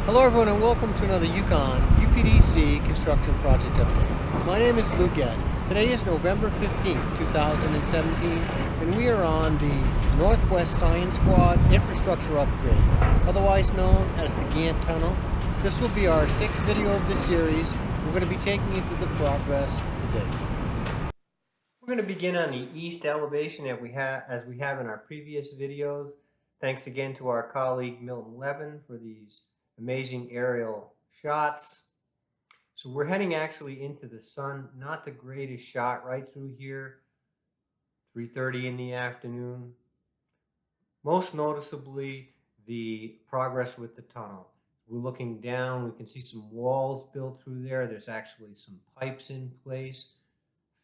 Hello everyone and welcome to another UConn UPDC construction project update. My name is Gant. Today is November 15, 2017 and we are on the Northwest Science Squad infrastructure upgrade, otherwise known as the Gant Tunnel. This will be our 6th video of this series. We're going to be taking you through the progress today. We're going to begin on the east elevation as we have in our previous videos. Thanks again to our colleague Milton Levin for these amazing aerial shots. So we're heading actually into the sun, not the greatest shot right through here, 3:30 in the afternoon. Most noticeably, the progress with the tunnel. We're looking down, we can see some walls built through there. There's actually some pipes in place.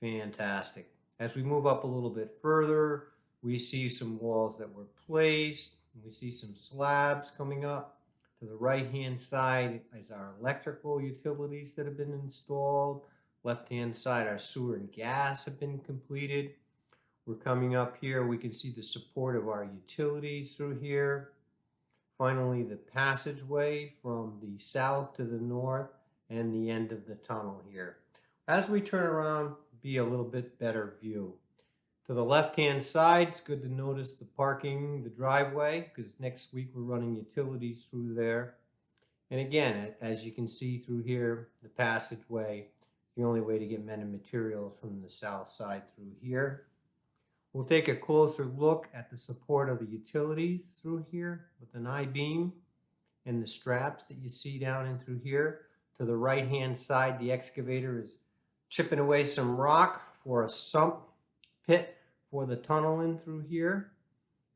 Fantastic. As we move up a little bit further, we see some walls that were placed. We see some slabs coming up. To the right-hand side is our electrical utilities that have been installed. Left-hand side, our sewer and gas have been completed. We're coming up here. We can see the support of our utilities through here. Finally, the passageway from the south to the north and the end of the tunnel here. As we turn around, be a little bit better view. To the left-hand side, it's good to notice the parking, the driveway, because next week we're running utilities through there. And again, as you can see through here, the passageway is the only way to get men and materials from the south side through here. We'll take a closer look at the support of the utilities through here with an I-beam and the straps that you see down in through here. To the right-hand side, the excavator is chipping away some rock for a sump pit for the tunnel in through here.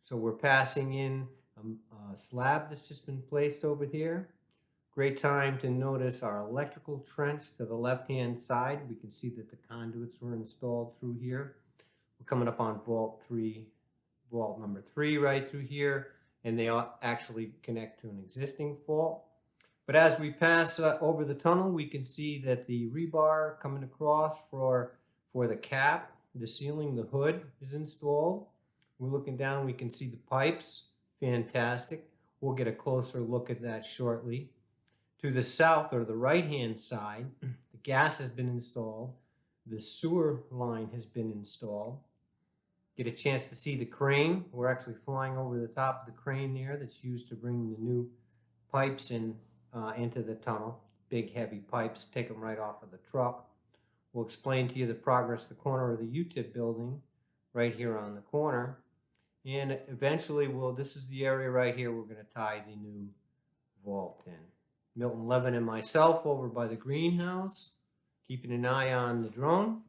So we're passing in a slab that's just been placed over here. Great time to notice our electrical trench to the left-hand side. We can see that the conduits were installed through here. We're coming up on vault number 3 right through here, and they actually connect to an existing vault. But as we pass over the tunnel, we can see that the rebar coming across for the cap, the ceiling, the hood is installed. We're looking down, we can see the pipes. Fantastic. We'll get a closer look at that shortly. To the south or the right-hand side, the gas has been installed. The sewer line has been installed. Get a chance to see the crane. We're actually flying over the top of the crane there that's used to bring the new pipes in into the tunnel. Big heavy pipes, take them right off of the truck. We'll explain to you the progress of the corner of the UTIP building right here on the corner. And eventually, this is the area right here we're going to tie the new vault in. Milton Levin and myself over by the greenhouse, keeping an eye on the drone.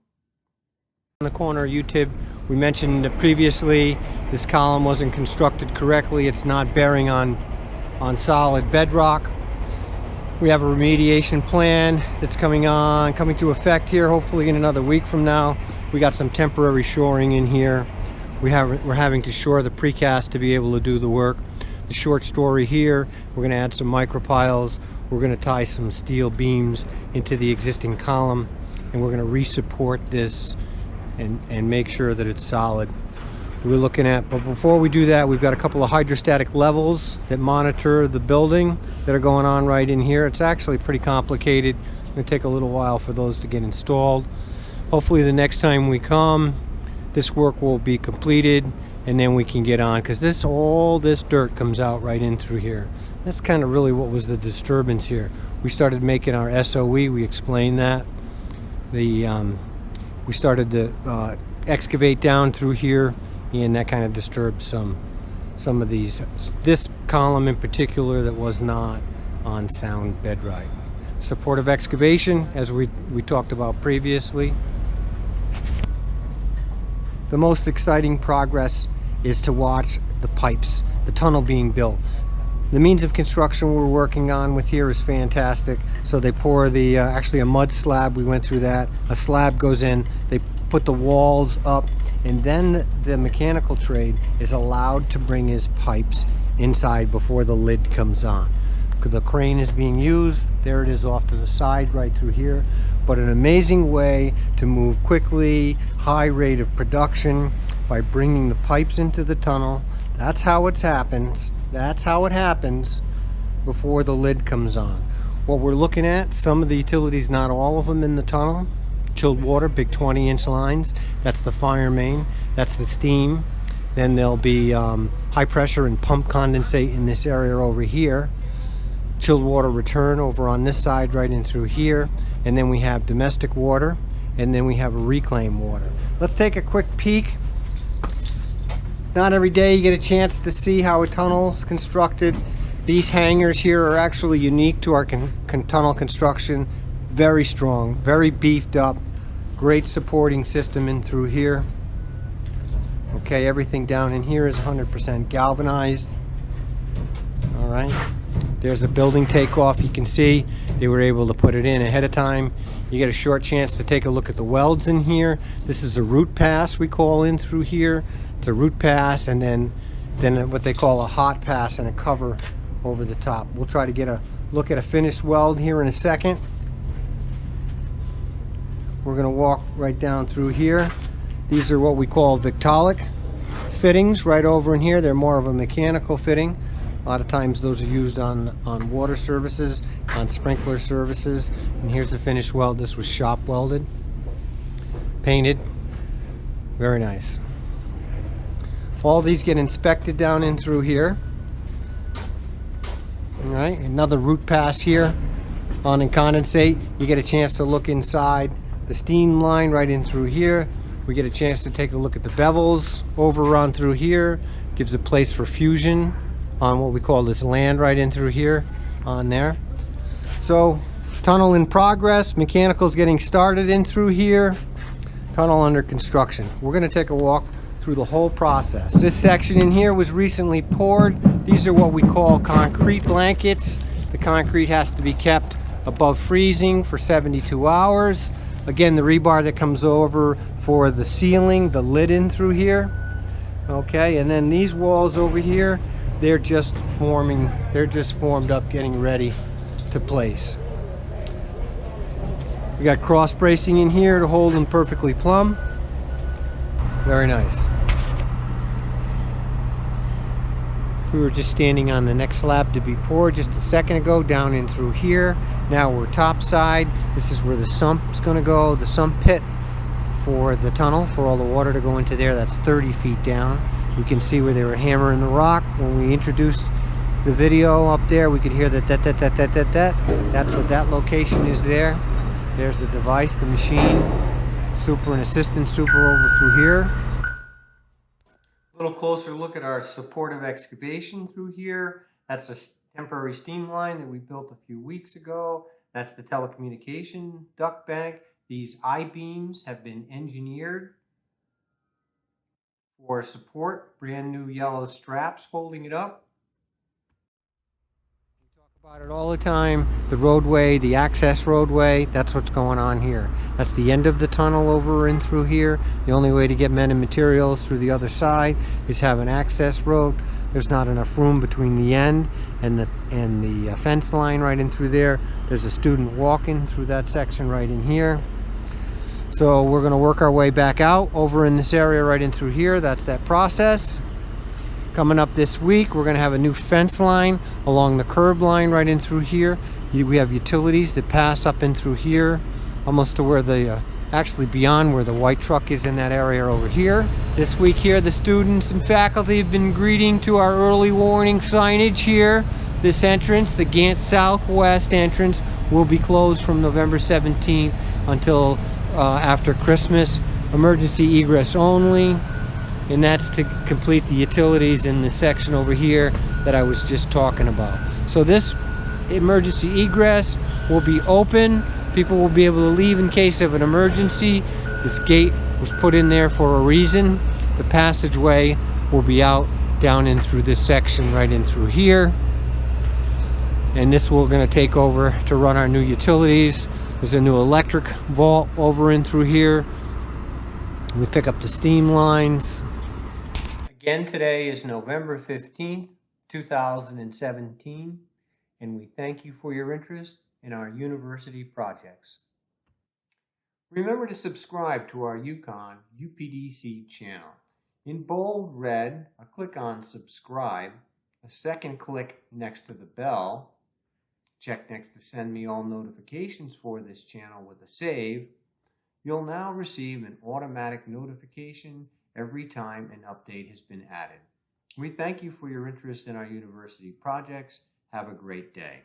On the corner of UTIP, we mentioned previously this column wasn't constructed correctly. It's not bearing on solid bedrock. We have a remediation plan that's coming to effect here hopefully in another week from now. We got some temporary shoring in here. We're having to shore the precast to be able to do the work. The short story here, we're going to add some micropiles. We're going to tie some steel beams into the existing column, and we're going to re-support this and make sure that it's solid. We're looking at, but before we do that, we've got a couple of hydrostatic levels that monitor the building that are going on right in here. It's actually pretty complicated. It's going to take a little while for those to get installed. Hopefully the next time we come, this work will be completed and then we can get on, because all this dirt comes out right in through here. That's kind of really what was the disturbance here. We started making our SOE, we explained that. We started to excavate down through here, and that kind of disturbed some of this column in particular that was not on sound bedrock. Supportive excavation, as we talked about previously. The most exciting progress is to watch the pipes, the tunnel being built. The means of construction we're working on with here is fantastic. So they pour actually a mud slab, we went through that. A slab goes in, they put the walls up, and then the mechanical trade is allowed to bring his pipes inside before the lid comes on. The crane is being used, there it is off to the side right through here. But an amazing way to move quickly, high rate of production by bringing the pipes into the tunnel. That's how it happens. before the lid comes on. What we're looking at, some of the utilities, not all of them in the tunnel. Chilled water, big 20-inch lines. That's the fire main. That's the steam. Then there'll be high pressure and pump condensate in this area over here. Chilled water return over on this side right in through here. And then we have domestic water. And then we have reclaimed water. Let's take a quick peek. Not every day you get a chance to see how a tunnel's constructed. These hangars here are actually unique to our tunnel construction. Very strong, very beefed up, great supporting system in through here. Okay, everything down in here is 100% galvanized. All right, there's a building takeoff. You can see they were able to put it in ahead of time. You get a short chance to take a look at the welds in here. This is a root pass we call in through here. It's a root pass, and then what they call a hot pass and a cover over the top. We'll try to get a look at a finished weld here in a second. We're going to walk right down through here. These are what we call Victolic fittings right over in here. They're more of a mechanical fitting. A lot of times those are used on water services, on sprinkler services. And here's the finished weld. This was shop welded, painted. Very nice. All these get inspected down in through here. All right, another root pass here on and condensate. You get a chance to look inside the steam line right in through here. We get a chance to take a look at the bevels over on through here. Gives a place for fusion on what we call this land right in through here on there. So tunnel in progress, mechanicals getting started in through here, tunnel under construction. We're going to take a walk through the whole process. This section in here was recently poured. These are what we call concrete blankets. The concrete has to be kept above freezing for 72 hours. Again, the rebar that comes over for the ceiling, the lid in through here. Okay, and then these walls over here, they're just forming, they're just formed up, getting ready to place. We got cross bracing in here to hold them perfectly plumb. Very nice. We were just standing on the next slab to be poured just a second ago, down in through here. Now we're topside. This is where the sump is going to go, the sump pit for the tunnel, for all the water to go into there. That's 30 feet down. We can see where they were hammering the rock. When we introduced the video up there, we could hear that. That's what that location is there. There's the device, the machine, super and assistant super over through here. A little closer look at our supportive excavation through here. That's a temporary steam line that we built a few weeks ago. That's the telecommunication duct bank. These I-beams have been engineered for support. Brand new yellow straps holding it up. We talk about it all the time. The roadway, the access roadway, that's what's going on here. That's the end of the tunnel over and through here. The only way to get men and materials through the other side is have an access road. There's not enough room between the end and the fence line right in through there. There's a student walking through that section right in here. So we're going to work our way back out over in this area right in through here. That's that process. Coming up this week, we're going to have a new fence line along the curb line right in through here. We have utilities that pass up in through here, almost to where the actually beyond where the white truck is in that area over here. This week here, the students and faculty have been greeting to our early warning signage here. This entrance, the Gant Southwest entrance, will be closed from November 17th until after Christmas. Emergency egress only, and that's to complete the utilities in the section over here that I was just talking about. So this emergency egress will be open. People will be able to leave in case of an emergency. This gate was put in there for a reason. The passageway will be out down in through this section right in through here, and this we're going to take over to run our new utilities. There's a new electric vault over in through here. We pick up the steam lines. Again, today is November 15th, 2017, and we thank you for your interest in our university projects. Remember to subscribe to our UConn UPDC channel. In bold red, click on subscribe, a second click next to the bell, Check next to send me all notifications for this channel with a save. You'll now receive an automatic notification every time an update has been added. We thank you for your interest in our university projects. Have a great day.